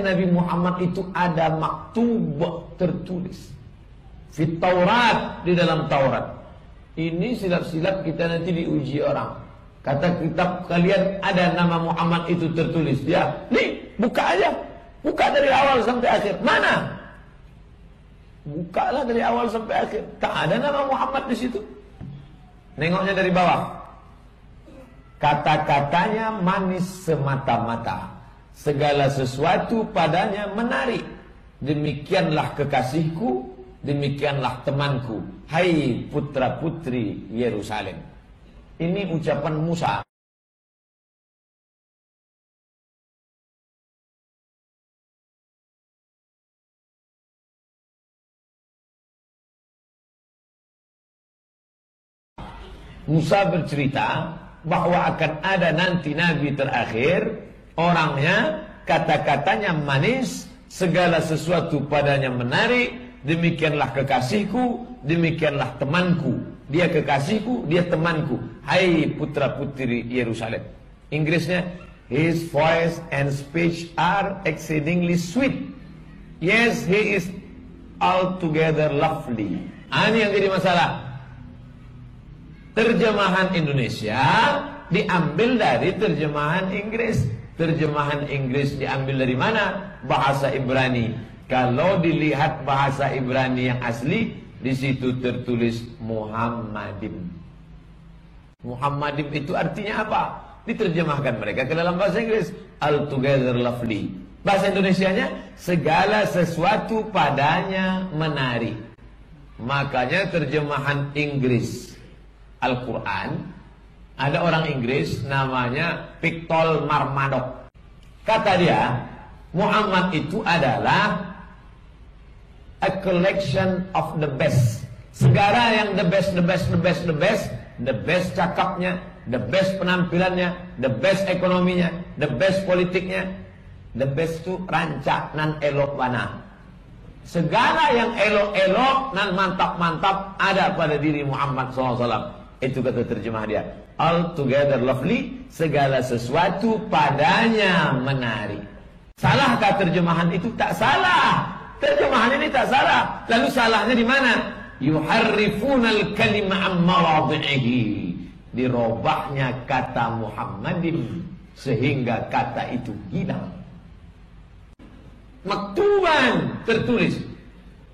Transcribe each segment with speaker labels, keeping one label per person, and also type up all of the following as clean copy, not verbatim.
Speaker 1: Nabi Muhammad itu ada maktub tertulis fit Taurat, di dalam Taurat. Ini silap-silap kita nanti diuji orang. Kata kitab kalian ada nama Muhammad itu tertulis. Dia, nih buka aja, buka dari awal sampai akhir. Mana? Bukalah dari awal sampai akhir. Tak ada nama Muhammad di situ. Nengoknya dari bawah. Kata-katanya manis semata-mata. Segala sesuatu padanya menarik. Demikianlah kekasihku, demikianlah temanku. Hai putra-putri Yerusalem. Ini ucapan Musa. Musa bercerita bahwa akan ada nanti nabi terakhir. Orangnya, kata-katanya manis, segala sesuatu padanya menarik. Demikianlah kekasihku, demikianlah temanku. Dia kekasihku, dia temanku. Hai putra-putri Yerusalem. Inggrisnya, his voice and speech are exceedingly sweet. Yes, he is altogether lovely. Ini yang jadi masalah. Terjemahan Indonesia diambil dari terjemahan Inggris. Terjemahan Inggris diambil dari mana? Bahasa Ibrani. Kalau dilihat bahasa Ibrani yang asli, di situ tertulis Muhammadim. Muhammadim itu artinya apa? Diterjemahkan mereka ke dalam bahasa Inggris, altogether lovely. Bahasa Indonesianya, segala sesuatu padanya menarik. Makanya terjemahan Inggris Al-Quran, ada orang Inggris namanya Pictol Marmadok. Kata dia, Muhammad itu adalah a collection of the best. Segala yang the best, the best, the best, the best. The best cakapnya, the best penampilannya, the best ekonominya, the best politiknya. The best itu rancak nan elok bana. Segala yang elok-elok nan mantap-mantap ada pada diri Muhammad SAW. Itu kata terjemah dia. Altogether lovely, segala sesuatu padanya menarik. Salahkah terjemahan itu? Tak salah. Terjemahan ini tak salah. Lalu salahnya di mana? Yuharrifunal kalima ammawadhihi. Dirobahnya kata Muhammadin sehingga kata itu hilang. Maktuban tertulis.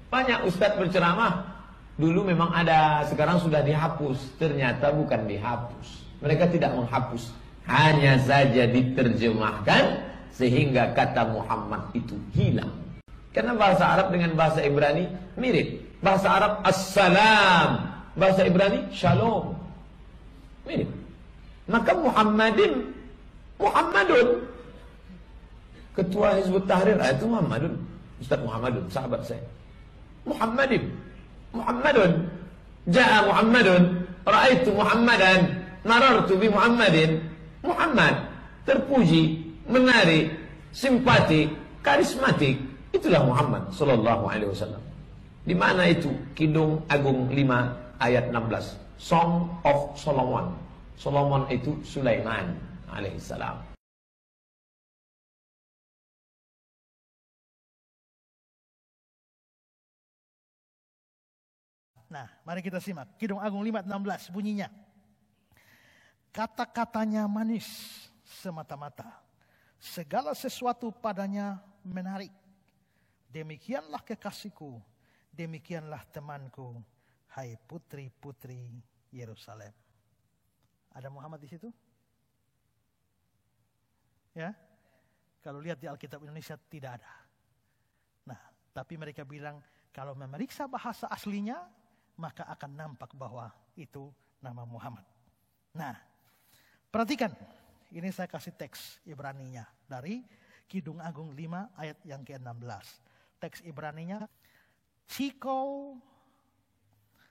Speaker 1: Banyak ustaz berceramah. Dulu memang ada, sekarang sudah dihapus. Ternyata bukan dihapus. Mereka tidak menghapus. Hanya saja diterjemahkan sehingga kata Muhammad itu hilang. Karena bahasa Arab dengan bahasa Ibrani mirip. Bahasa Arab assalam, bahasa Ibrani shalom. Mirip. Maka Muhammadin, Muhammadun. Ketua Hizbut Tahrir itu Muhammadun. Ustaz Muhammadun, sahabat saya. Muhammadin. Muhammadun, Ja'a Muhammadun, Ra'aitu Muhammadan, Marartu bi Muhammadin. Muhammad, terpuji, menarik, simpatik, karismatik. Itulah Muhammad sallallahu alaihi wasallam. Di mana itu? Kidung Agung 5 ayat 16. Song of Solomon. Solomon itu Sulaiman alaihissalam.
Speaker 2: Nah, mari kita simak. Kidung Agung 5:16 bunyinya. Kata-katanya manis semata-mata. Segala sesuatu padanya menarik. Demikianlah kekasihku, demikianlah temanku, hai putri-putri Yerusalem. Ada Muhammad di situ? Ya. Kalau lihat di Alkitab Indonesia tidak ada. Nah, tapi mereka bilang kalau memeriksa bahasa aslinya, maka akan nampak bahwa itu nama Muhammad. Nah, perhatikan. Ini saya kasih teks Ibraninya dari Kidung Agung 5 ayat yang ke-16. Teks Ibraninya, Ciko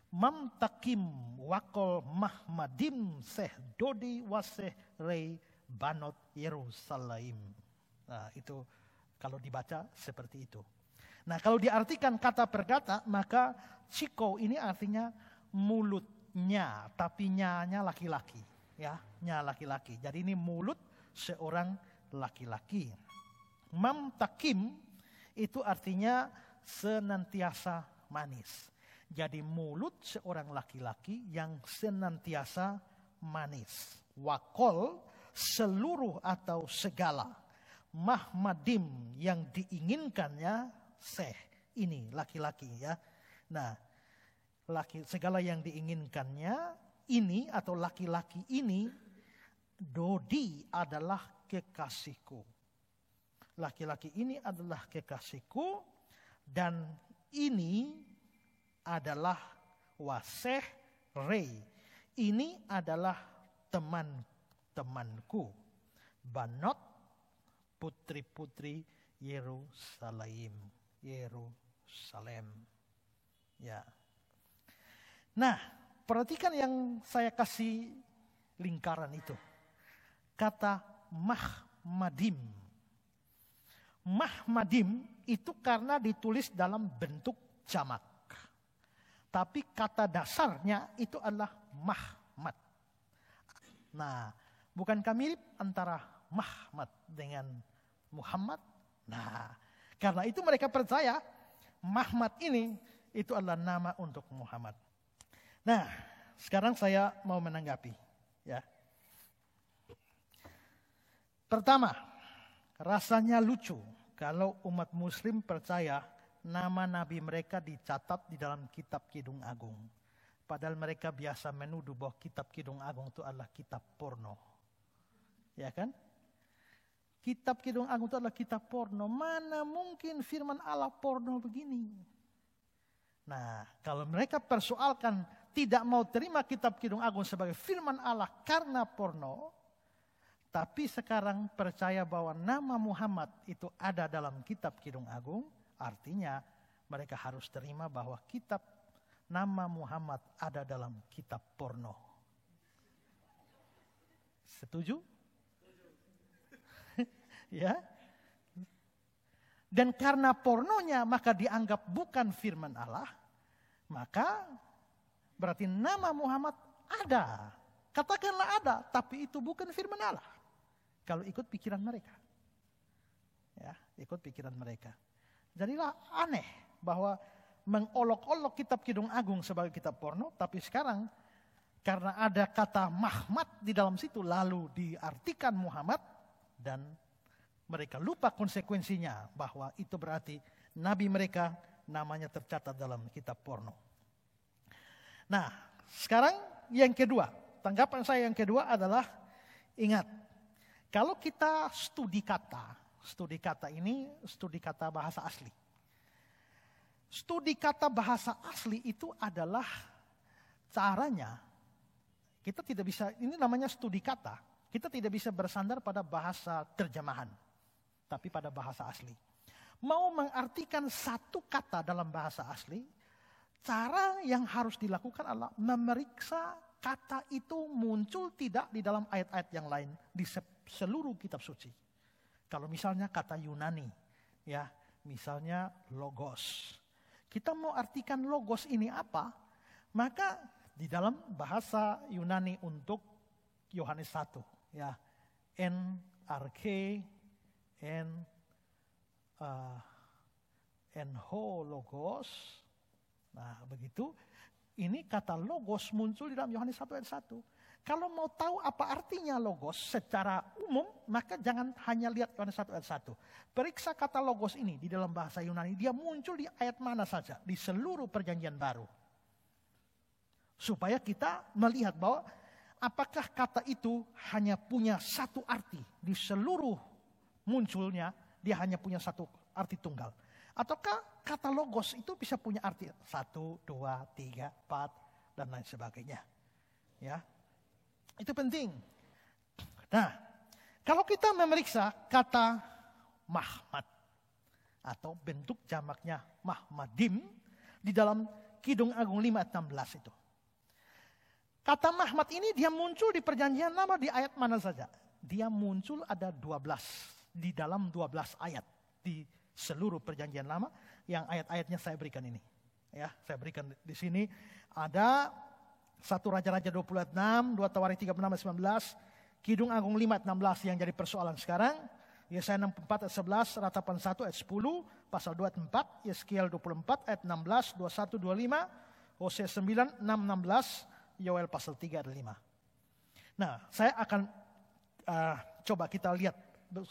Speaker 2: mamtakim wakol mahmadim seh dodi waseh rei banot Yerusalem. Nah, itu kalau dibaca seperti itu. Nah, kalau diartikan kata per kata, maka Ciko ini artinya mulutnya, tapi nya laki-laki, ya, nya laki-laki. Jadi ini mulut seorang laki-laki. Mamtakim itu artinya senantiasa manis. Jadi mulut seorang laki-laki yang senantiasa manis. Wakol seluruh atau segala. Mahmadim yang diinginkannya seh. Ini laki-laki ya. Nah, segala yang diinginkannya ini atau laki-laki ini, Dodi adalah kekasihku. Laki-laki ini adalah kekasihku dan ini adalah waseh rei. Ini adalah teman-temanku. Banot putri-putri Yerusalem. Ya. Nah, perhatikan yang saya kasih lingkaran itu. Kata mahmadim. Mahmadim itu karena ditulis dalam bentuk jamak. Tapi kata dasarnya itu adalah Mahmad. Nah, bukankah mirip antara Mahmad dengan Muhammad? Nah, karena itu mereka percaya Mahmad ini itu adalah nama untuk Muhammad. Nah, sekarang saya mau menanggapi. Ya. Pertama, rasanya lucu kalau umat muslim percaya nama nabi mereka dicatat di dalam kitab Kidung Agung. Padahal mereka biasa menuduh bahwa kitab Kidung Agung itu adalah kitab porno. Ya kan? Kitab Kidung Agung itu adalah kitab porno. Mana mungkin firman Allah porno begini? Nah, kalau mereka persoalkan tidak mau terima kitab Kidung Agung sebagai firman Allah karena porno, tapi sekarang percaya bahwa nama Muhammad itu ada dalam kitab Kidung Agung, artinya mereka harus terima bahwa kitab nama Muhammad ada dalam kitab porno. Setuju? Ya. Dan karena pornonya maka dianggap bukan firman Allah, maka berarti nama Muhammad ada. Katakanlah ada, tapi itu bukan firman Allah. Kalau ikut pikiran mereka. Ya, ikut pikiran mereka. Jadilah aneh bahwa mengolok-olok kitab Kidung Agung sebagai kitab porno, tapi sekarang karena ada kata Mahmad di dalam situ lalu diartikan Muhammad dan mereka lupa konsekuensinya bahwa itu berarti nabi mereka namanya tercatat dalam kitab porno. Nah, sekarang yang kedua, tanggapan saya yang kedua adalah ingat, kalau kita studi kata ini studi kata bahasa asli. Studi kata bahasa asli itu adalah caranya kita tidak bisa, ini namanya studi kata, kita tidak bisa bersandar pada bahasa terjemahan, tapi pada bahasa asli. Mau mengartikan satu kata dalam bahasa asli, cara yang harus dilakukan adalah memeriksa kata itu muncul tidak di dalam ayat-ayat yang lain di seluruh kitab suci. Kalau misalnya kata Yunani, ya, misalnya logos. Kita mau artikan logos ini apa? Maka di dalam bahasa Yunani untuk Yohanes 1, ya, NRK, enho logos. Nah, begitu. Ini kata logos muncul di dalam Yohanes 1 ayat 1. Kalau mau tahu apa artinya logos secara umum, maka jangan hanya lihat Yohanes 1 ayat 1. Periksa kata logos ini di dalam bahasa Yunani. Dia muncul di ayat mana saja, di seluruh perjanjian baru. Supaya kita melihat bahwa apakah kata itu hanya punya satu arti. Di seluruh munculnya, dia hanya punya satu arti tunggal. Ataukah kata logos itu bisa punya arti 1, 2, 3, 4, dan lain sebagainya. Ya, itu penting. Nah, kalau kita memeriksa kata Mahmad atau bentuk jamaknya Mahmadim di dalam Kidung Agung 5 ayat 16 itu. Kata Mahmad ini dia muncul di perjanjian lama di ayat mana saja. Dia muncul ada 12 di dalam 12 ayat di seluruh perjanjian lama yang ayat-ayatnya saya berikan ini. Ya, saya berikan di sini ada 1 Raja-Raja 20 ayat 6, 2 Tawarikh 36 ayat 19, Kidung Agung 5 ayat 16 yang jadi persoalan sekarang, Yesaya 64 ayat 11, Ratapan 1 ayat 10, pasal 2 ayat 4, Yeskiel 24 ayat 16, 21, 25, Hosea 9, 6, 16, Yoel pasal 3 ayat 5. Nah, saya akan coba kita lihat,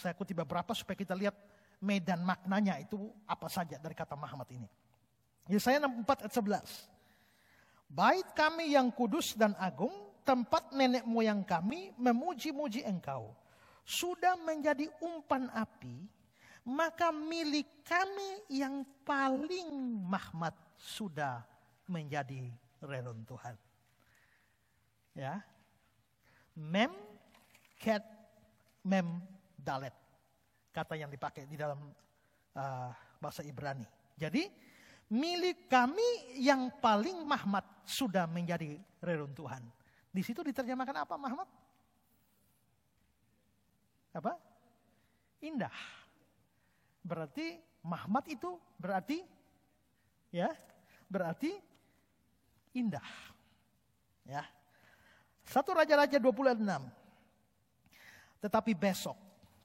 Speaker 2: saya kutip beberapa supaya kita lihat medan maknanya itu apa saja dari kata Mahmat ini. Yesaya 64 ayat 11. Bait kami yang kudus dan agung, tempat nenek moyang kami memuji-muji engkau. Sudah menjadi umpan api, maka milik kami yang paling Mahmat sudah menjadi reruntuhan. Ya. Mem, ket, mem, dalet. Kata yang dipakai di dalam bahasa Ibrani. Jadi, milik kami yang paling Mahmat sudah menjadi reruntuhan. Di situ diterjemahkan apa Mahmat? Apa? Indah. Berarti Mahmat itu berarti ya, berarti indah. Ya. 1 Raja-Raja 26. Tetapi besok,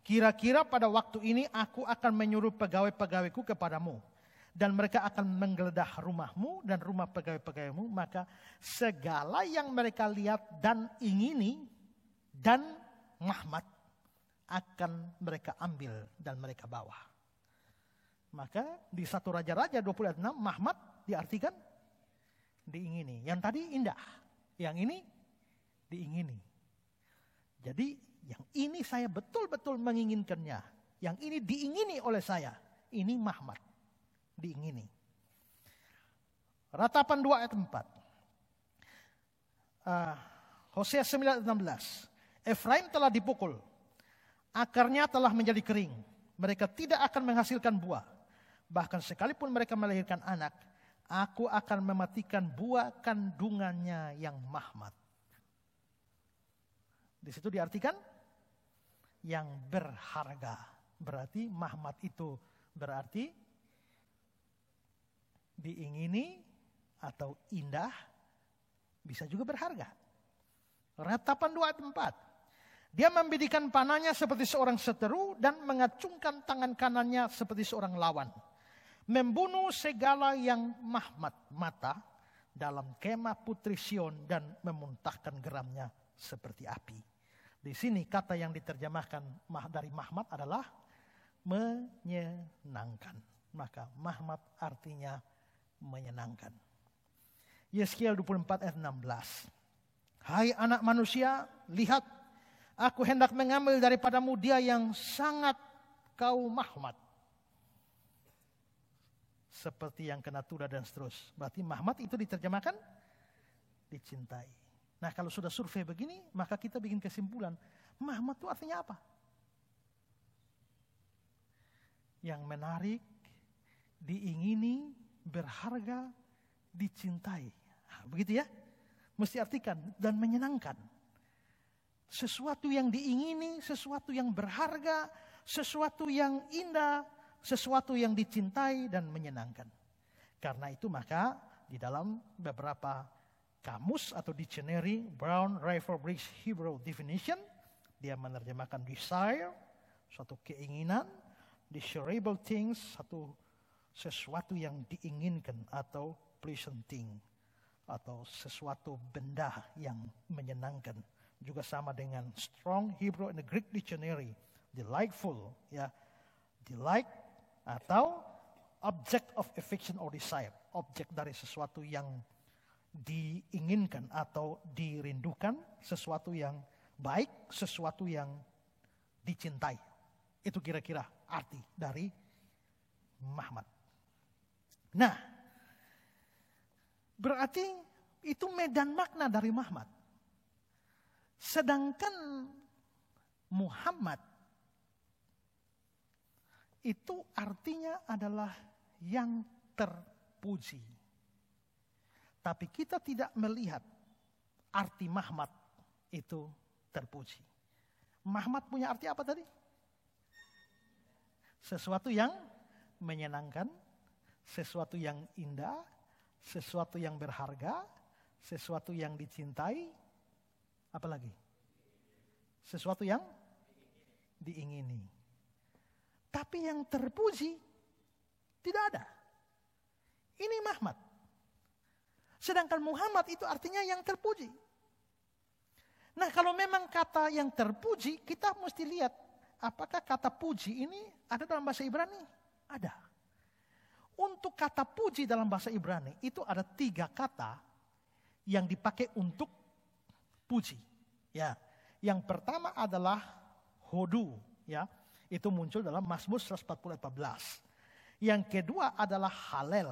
Speaker 2: kira-kira pada waktu ini aku akan menyuruh pegawai-pegawaiku kepadamu. Dan mereka akan menggeledah rumahmu dan rumah pegawai-pegawaimu. Maka segala yang mereka lihat dan ingini dan Mahmat akan mereka ambil dan mereka bawa. Maka di 1 Raja-Raja 26 Mahmat diartikan diingini. Yang tadi indah, yang ini diingini. Jadi yang ini saya betul-betul menginginkannya. Yang ini diingini oleh saya. Ini Mahmat, diingini. Ratapan 2 ayat 4. Hosea 9 ayat 16. Efraim telah dipukul, akarnya telah menjadi kering. Mereka tidak akan menghasilkan buah. Bahkan sekalipun mereka melahirkan anak, aku akan mematikan buah kandungannya yang Mahmat. Di situ diartikan yang berharga. Berarti Mahmat itu berarti diingini atau indah, bisa juga berharga. Ratapan 2 ayat 4. Dia membidikan panahnya seperti seorang seteru dan mengacungkan tangan kanannya seperti seorang lawan. Membunuh segala yang Mahmat mata dalam kemah putri Sion dan memuntahkan geramnya seperti api. Di sini kata yang diterjemahkan dari Mahmat adalah menyenangkan. Maka Mahmat artinya menyenangkan. Yeskiel 24 ayat 16. Hai anak manusia, lihat, aku hendak mengambil daripadamu dia yang sangat kau Mahmat. Seperti yang kena tuda dan seterus. Berarti Mahmat itu diterjemahkan dicintai. Nah kalau sudah survei begini, maka kita bikin kesimpulan. Mahmat itu artinya apa? Yang menarik, diingini, berharga, dicintai. Nah, begitu ya? Mesti artikan dan menyenangkan. Sesuatu yang diingini, sesuatu yang berharga, sesuatu yang indah, sesuatu yang dicintai dan menyenangkan. Karena itu maka di dalam beberapa kamus atau dictionary Brown River Briggs Hebrew Definition, dia menerjemahkan desire, suatu keinginan, desirable things, sesuatu yang diinginkan atau pleasant thing, atau sesuatu benda yang menyenangkan. Juga sama dengan Strong Hebrew and the Greek Dictionary, delightful, ya, delight atau object of affection or desire, objek dari sesuatu yang diinginkan atau dirindukan, sesuatu yang baik, sesuatu yang dicintai. Itu kira-kira arti dari Mahmat. Nah, berarti itu medan makna dari Mahmat. Sedangkan Muhammad itu artinya adalah yang terpuji. Tapi kita tidak melihat arti Mahmat itu terpuji. Mahmat punya arti apa tadi? Sesuatu yang menyenangkan, sesuatu yang indah, sesuatu yang berharga, sesuatu yang dicintai, apa lagi? Sesuatu yang diingini. Tapi yang terpuji tidak ada. Ini Muhammad. Sedangkan Muhammad itu artinya yang terpuji. Nah, kalau memang kata yang terpuji, kita mesti lihat apakah kata puji ini ada dalam bahasa Ibrani? Ada. Untuk kata puji dalam bahasa Ibrani itu ada 3 kata yang dipakai untuk puji. Ya, yang pertama adalah hodu, ya. Itu muncul dalam Mazmur 140:14. Yang kedua adalah halel,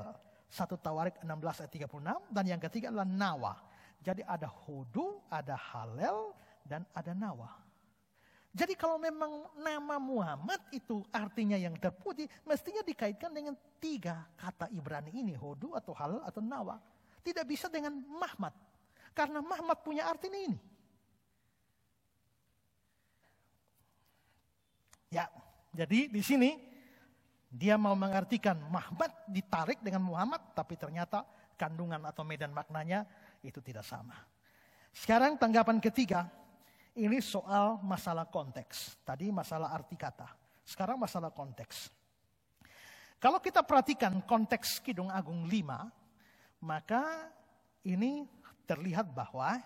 Speaker 2: 1 Tawarik 16 ayat 36, dan yang ketiga adalah nawa. Jadi ada hodu, ada halel, dan ada nawa. Jadi kalau memang nama Muhammad itu artinya yang terpuji, mestinya dikaitkan dengan 3 kata Ibrani ini, hodu atau halel atau nawa. Tidak bisa dengan Muhammad, karena Muhammad punya arti ini. Ya, jadi di sini dia mau mengartikan Muhammad ditarik dengan Muhammad, tapi ternyata kandungan atau medan maknanya itu tidak sama. Sekarang tanggapan ketiga, ini soal masalah konteks. Tadi masalah arti kata, sekarang masalah konteks. Kalau kita perhatikan konteks Kidung Agung 5, maka ini terlihat bahwa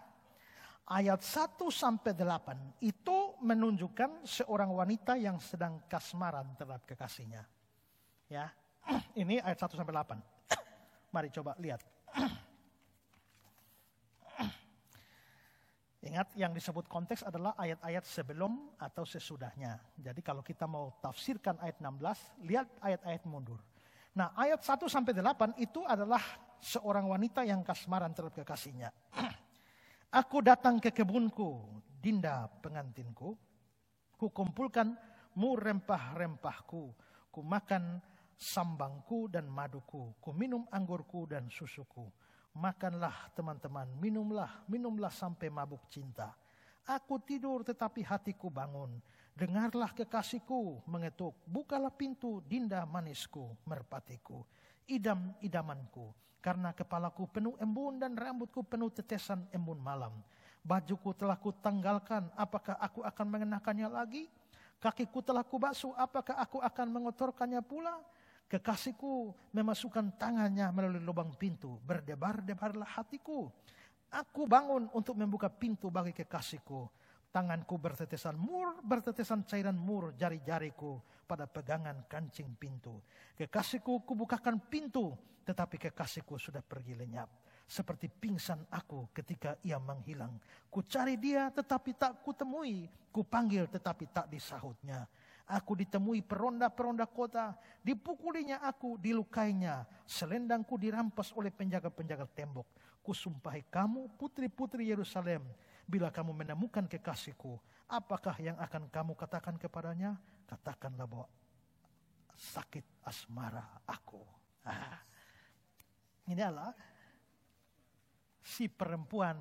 Speaker 2: ayat 1-8 itu menunjukkan seorang wanita yang sedang kasmaran terhadap kekasihnya. Ya, ini ayat 1-8. Mari coba lihat. Ingat, yang disebut konteks adalah ayat-ayat sebelum atau sesudahnya. Jadi kalau kita mau tafsirkan ayat 16, lihat ayat-ayat mundur. Nah, ayat 1-8 itu adalah seorang wanita yang kasmaran terhadap kekasihnya. Aku datang ke kebunku, Dinda pengantinku. Ku kumpulkan mu rempah-rempahku. Ku makan sambangku dan maduku. Ku minum anggurku dan susuku. Makanlah teman-teman, minumlah sampai mabuk cinta. Aku tidur tetapi hatiku bangun. Dengarlah kekasihku mengetuk. Bukalah pintu, Dinda manisku, merpatiku. Idam-idamanku. Karena kepalaku penuh embun dan rambutku penuh tetesan embun malam. Bajuku telah kutanggalkan, apakah aku akan mengenakannya lagi? Kakiku telah kubasuh, apakah aku akan mengotorkannya pula? Kekasihku memasukkan tangannya melalui lubang pintu. Berdebar-debarlah hatiku. Aku bangun untuk membuka pintu bagi kekasihku. Tanganku bertetesan mur, bertetesan cairan mur jari-jariku pada pegangan kancing pintu. Kekasihku kubukakan pintu, tetapi kekasihku sudah pergi lenyap. Seperti pingsan aku ketika ia menghilang. Ku cari dia tetapi tak kutemui. Ku panggil tetapi tak disahutnya. Aku ditemui peronda-peronda kota. Dipukulinya aku, dilukainya. Selendangku dirampas oleh penjaga-penjaga tembok. Kusumpahi kamu putri-putri Yerusalem. Bila kamu menemukan kekasihku, apakah yang akan kamu katakan kepadanya? Katakanlah bahwa sakit asmara aku. Ini adalah si perempuan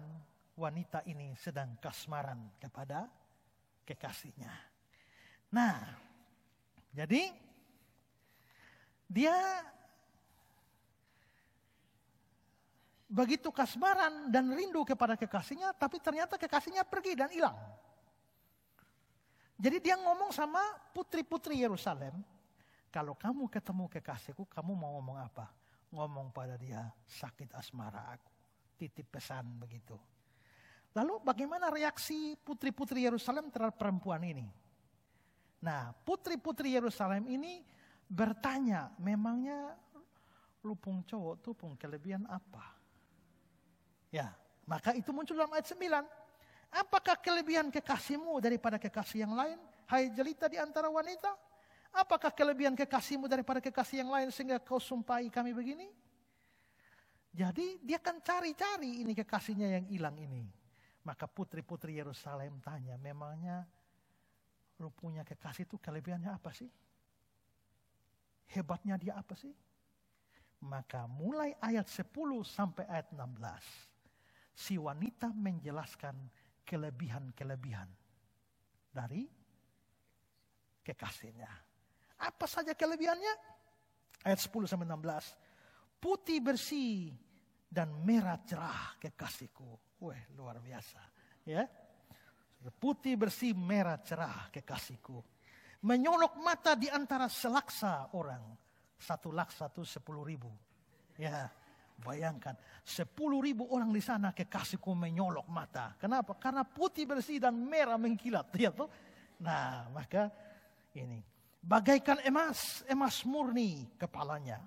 Speaker 2: wanita ini sedang kasmaran kepada kekasihnya. Nah, jadi dia begitu kasmaran dan rindu kepada kekasihnya, tapi ternyata kekasihnya pergi dan hilang. Jadi dia ngomong sama putri-putri Yerusalem, kalau kamu ketemu kekasihku, kamu mau ngomong apa? Ngomong pada dia, sakit asmara aku. Titip pesan begitu. Lalu bagaimana reaksi putri-putri Yerusalem terhadap perempuan ini? Nah, putri-putri Yerusalem ini bertanya, memangnya lu pung cowok tuh pung kelebihan apa? Ya, maka itu muncul dalam ayat 9. Apakah kelebihan kekasihmu daripada kekasih yang lain? Hai jelita di antara wanita. Apakah kelebihan kekasihmu daripada kekasih yang lain sehingga kau sumpahi kami begini? Jadi dia kan cari-cari ini kekasihnya yang hilang ini. Maka putri-putri Yerusalem tanya, memangnya lu punya kekasih itu kelebihannya apa sih? Hebatnya dia apa sih? Maka mulai ayat 10 sampai ayat 16. Si wanita menjelaskan kelebihan-kelebihan dari kekasihnya. Apa saja kelebihannya? Ayat 10 sampai 16. Putih bersih dan merah cerah kekasihku. Wah, luar biasa. Ya. Putih bersih merah cerah kekasihku. Menyolok mata di antara selaksa orang. 1 laksa itu 10.000. Ya, bayangkan 10.000 orang di sana kekasihku menyolok mata. Kenapa? Karena putih bersih dan merah mengkilat. Ya, toh? Nah, maka ini. Bagaikan emas, emas murni kepalanya.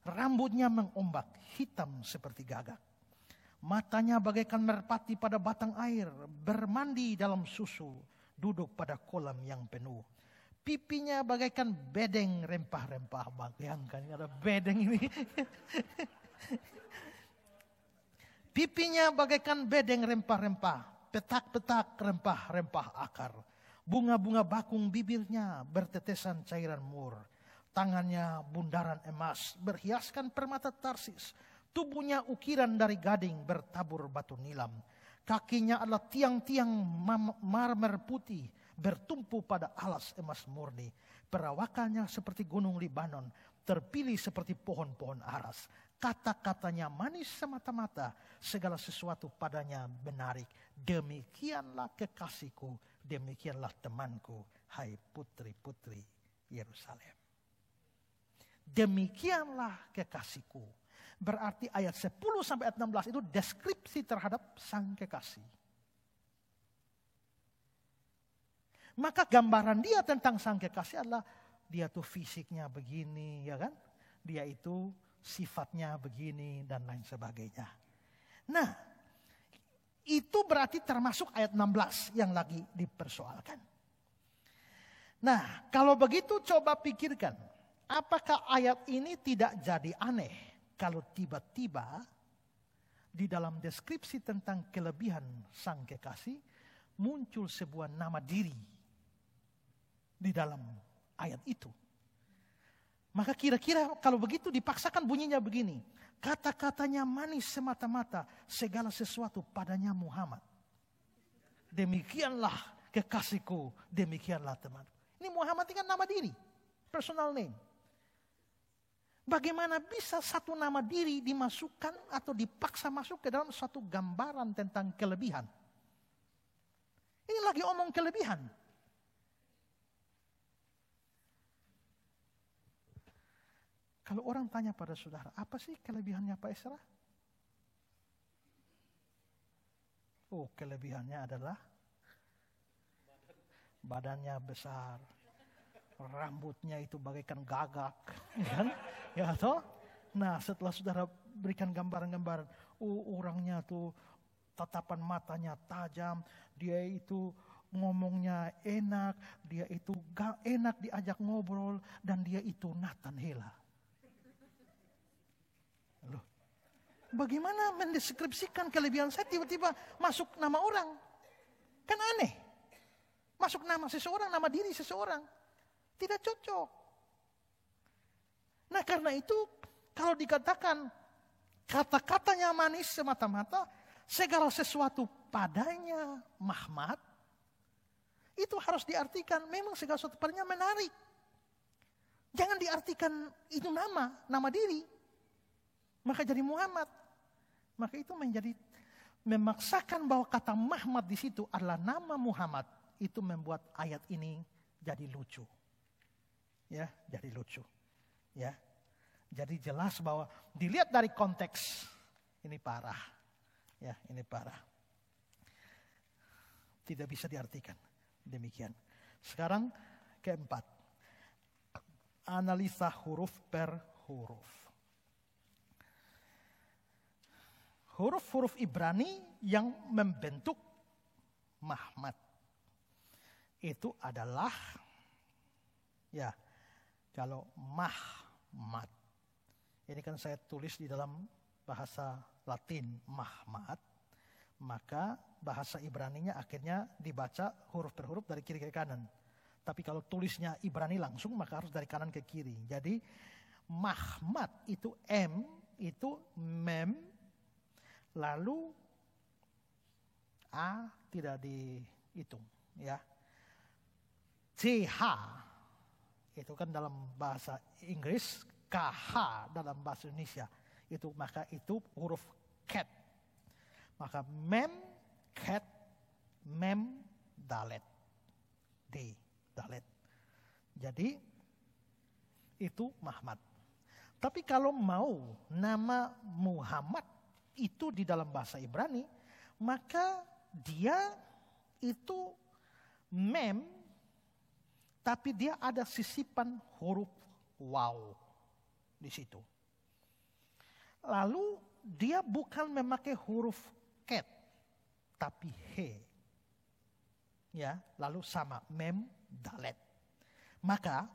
Speaker 2: Rambutnya mengombak, hitam seperti gagak. Matanya bagaikan merpati pada batang air, bermandi dalam susu, duduk pada kolam yang penuh. Pipinya bagaikan bedeng rempah-rempah. Bayangkan ada bedeng ini. Pipinya bagaikan bedeng rempah-rempah, petak-petak rempah-rempah akar. Bunga-bunga bakung bibirnya bertetesan cairan mur. Tangannya bundaran emas berhiaskan permata Tarsis. Tubuhnya ukiran dari gading bertabur batu nilam. Kakinya adalah tiang-tiang marmer putih bertumpu pada alas emas murni. Perawakannya seperti gunung Libanon, terpilih seperti pohon-pohon aras. Kata-katanya manis semata-mata, segala sesuatu padanya menarik. Demikianlah kekasihku, demikianlah temanku, hai putri-putri Yerusalem. Demikianlah kekasihku. Berarti ayat 10 sampai ayat 16 itu deskripsi terhadap sang kekasih. Maka gambaran dia tentang sang kekasih adalah dia tuh fisiknya begini, ya kan? Dia itu sifatnya begini dan lain sebagainya. Nah, itu berarti termasuk ayat 16 yang lagi dipersoalkan. Nah, kalau begitu coba pikirkan, apakah ayat ini tidak jadi aneh kalau tiba-tiba di dalam deskripsi tentang kelebihan sang kekasih muncul sebuah nama diri di dalam ayat itu. Maka kira-kira kalau begitu dipaksakan bunyinya begini. Kata-katanya manis semata-mata, segala sesuatu padanya Muhammad. Demikianlah kekasihku, demikianlah teman. Ini Muhammad ini kan nama diri, personal name. Bagaimana bisa satu nama diri dimasukkan atau dipaksa masuk ke dalam satu gambaran tentang kelebihan? Ini lagi omong kelebihan. Kalau orang tanya pada saudara, apa sih kelebihannya Pak Esra? Oh, kelebihannya adalah badannya besar, rambutnya itu bagaikan gagak, kan? Ya toh? Nah, setelah saudara berikan gambaran-gambaran, orangnya tuh tatapan matanya tajam, dia itu ngomongnya enak, dia itu enak diajak ngobrol, dan dia itu Nathan Hela. Loh, bagaimana mendeskripsikan kelebihan saya tiba-tiba masuk nama orang? Kan aneh. Masuk nama seseorang, nama diri seseorang. Tidak cocok. Nah karena itu kalau dikatakan kata-katanya manis semata-mata, segala sesuatu padanya Muhammad, itu harus diartikan memang segala sesuatu padanya menarik. Jangan diartikan itu nama diri. Maka jadi Muhammad. Maka itu memaksakan bahwa kata Muhammad di situ adalah nama Muhammad. Itu membuat ayat ini jadi lucu. Ya, jadi lucu. Ya. Jadi jelas bahwa dilihat dari konteks ini parah. Ya, ini parah. Tidak bisa diartikan demikian. Sekarang keempat. Analisa huruf per huruf. Huruf-huruf Ibrani yang membentuk Muhammad itu adalah ya kalau Mahmad. Ini kan saya tulis di dalam bahasa Latin Mahmad, maka bahasa Ibraninya akhirnya dibaca huruf per huruf dari kiri ke kanan. Tapi kalau tulisnya Ibrani langsung maka harus dari kanan ke kiri. Jadi Mahmad itu M, itu mem, lalu A tidak dihitung, ya. CH itu kan dalam bahasa Inggris, KH dalam bahasa Indonesia. Itu maka itu huruf cat. Maka mem, cat, mem, dalet. D, dalet. Jadi itu Muhammad. Tapi kalau mau nama Muhammad itu di dalam bahasa Ibrani, maka dia itu mem, tapi dia ada sisipan huruf waw di situ. Lalu dia bukan memakai huruf ket, tapi he. Ya, lalu sama mem dalet. Maka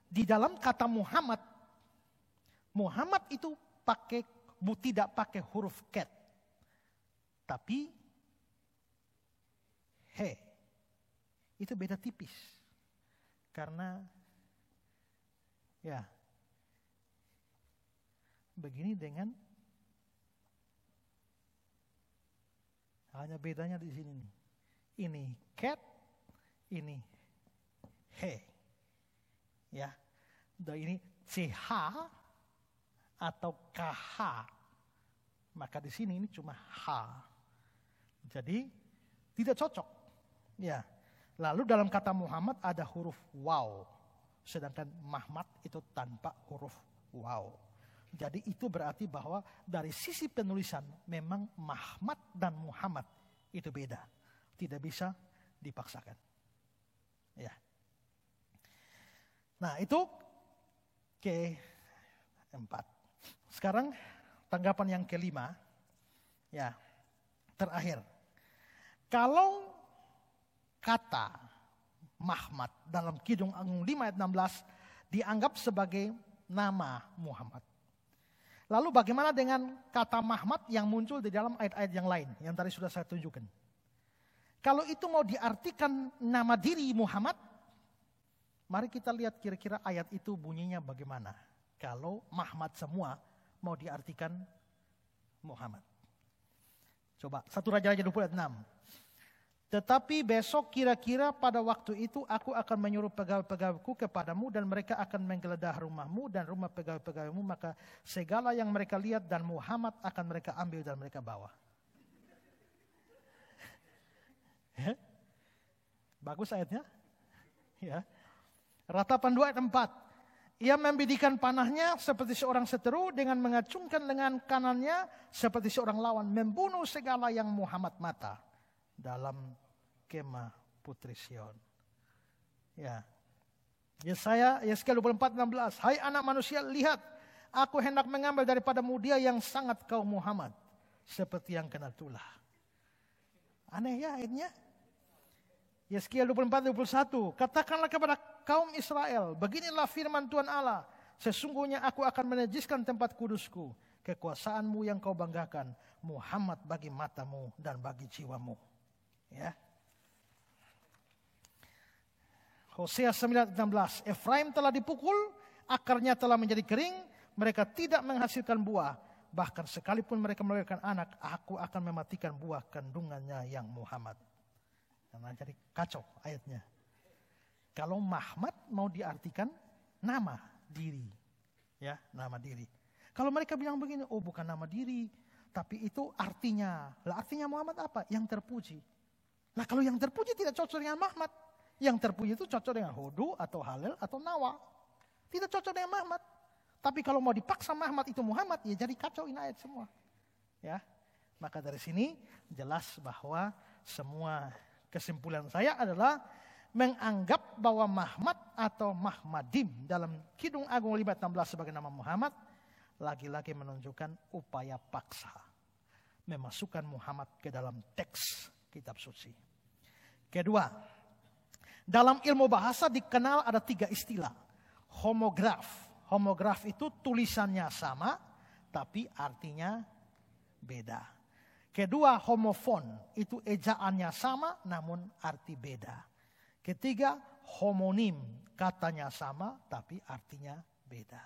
Speaker 2: di dalam kata Muhammad, Muhammad itu tidak pakai huruf ket, tapi he. Itu beda tipis. Karena ya begini dengan hanya bedanya di sini nih. Ini cat, ini he. Ya. Dan ini ch atau kh. Maka di sini ini cuma h. Jadi tidak cocok. Ya. Lalu dalam kata Muhammad ada huruf waw. Sedangkan Mahmad itu tanpa huruf waw. Jadi itu berarti bahwa dari sisi penulisan memang Mahmad dan Muhammad itu beda. Tidak bisa dipaksakan. Ya. Nah itu keempat. Sekarang tanggapan yang kelima. Ya, terakhir. Kalau kata Mahmad dalam Kidung Agung 5 ayat 16 dianggap sebagai nama Muhammad. Lalu bagaimana dengan kata Mahmad yang muncul di dalam ayat-ayat yang lain yang tadi sudah saya tunjukkan? Kalau itu mau diartikan nama diri Muhammad, mari kita lihat kira-kira ayat itu bunyinya bagaimana. Kalau Mahmad semua mau diartikan Muhammad. Coba 1 Raja-Raja 20 ayat 6. Tetapi besok kira-kira pada waktu itu aku akan menyuruh pegawai-pegawaiku kepadamu dan mereka akan menggeledah rumahmu dan rumah pegawai-pegawaimu, maka segala yang mereka lihat dan Muhammad akan mereka ambil dan mereka bawa. Bagus ayatnya. Ya. Ratapan 2 ayat 4. Ia membidikan panahnya seperti seorang seteru dengan mengacungkan lengan kanannya seperti seorang lawan, membunuh segala yang Muhammad mata dalam kemah Putri Sion. Ya. Yesaya 24:16. Hai anak manusia, lihat, aku hendak mengambil daripadamu dia yang sangat kau Muhammad, seperti yang kena tulah. Aneh ya ayatnya. Yesaya 24:21. Katakanlah kepada kaum Israel, beginilah firman Tuhan Allah, sesungguhnya aku akan menajiskan tempat kudusku, kekuasaanmu yang kau banggakan, Muhammad bagi matamu dan bagi jiwamu. Ya. Hosea 9:16. Efraim telah dipukul, akarnya telah menjadi kering, mereka tidak menghasilkan buah, bahkan sekalipun mereka melahirkan anak, aku akan mematikan buah kandungannya yang Muhammad. Nah, jadi kacau ayatnya. Kalau Muhammad mau diartikan nama diri, ya, nama diri. Kalau mereka bilang begini, oh bukan nama diri, tapi itu artinya. Lah artinya Muhammad apa? Yang terpuji. Nah kalau yang terpuji tidak cocok dengan Muhammad. Yang terpuji itu cocok dengan Hudu atau Halil atau Nawa. Tidak cocok dengan Muhammad. Tapi kalau mau dipaksa Muhammad itu Muhammad, ya jadi kacauin ayat semua. Ya, maka dari sini jelas bahwa semua kesimpulan saya adalah menganggap bahwa Muhammad atau Mahmadim dalam Kidung Agung 5:16 sebagai nama Muhammad lagi-lagi menunjukkan upaya paksa memasukkan Muhammad ke dalam teks kitab suci. Kedua, dalam ilmu bahasa dikenal ada 3 istilah. Homograf. Homograf itu tulisannya sama, tapi artinya beda. Kedua, homofon. Itu ejaannya sama, namun arti beda. Ketiga, homonim. Katanya sama, tapi artinya beda.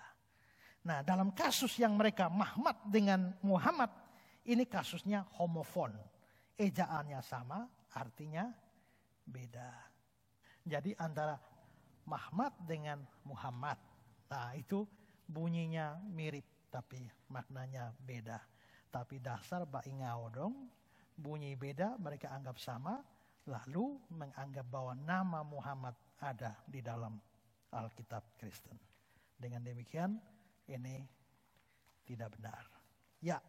Speaker 2: Nah, dalam kasus yang mereka Mahmad dengan Muhammad, ini kasusnya homofon. Ejaannya sama, artinya beda. Jadi antara Mahmad dengan Muhammad. Nah itu bunyinya mirip tapi maknanya beda. Tapi dasar baingau dong. Bunyi beda mereka anggap sama. Lalu menganggap bahwa nama Muhammad ada di dalam Alkitab Kristen. Dengan demikian, ini tidak benar. Ya.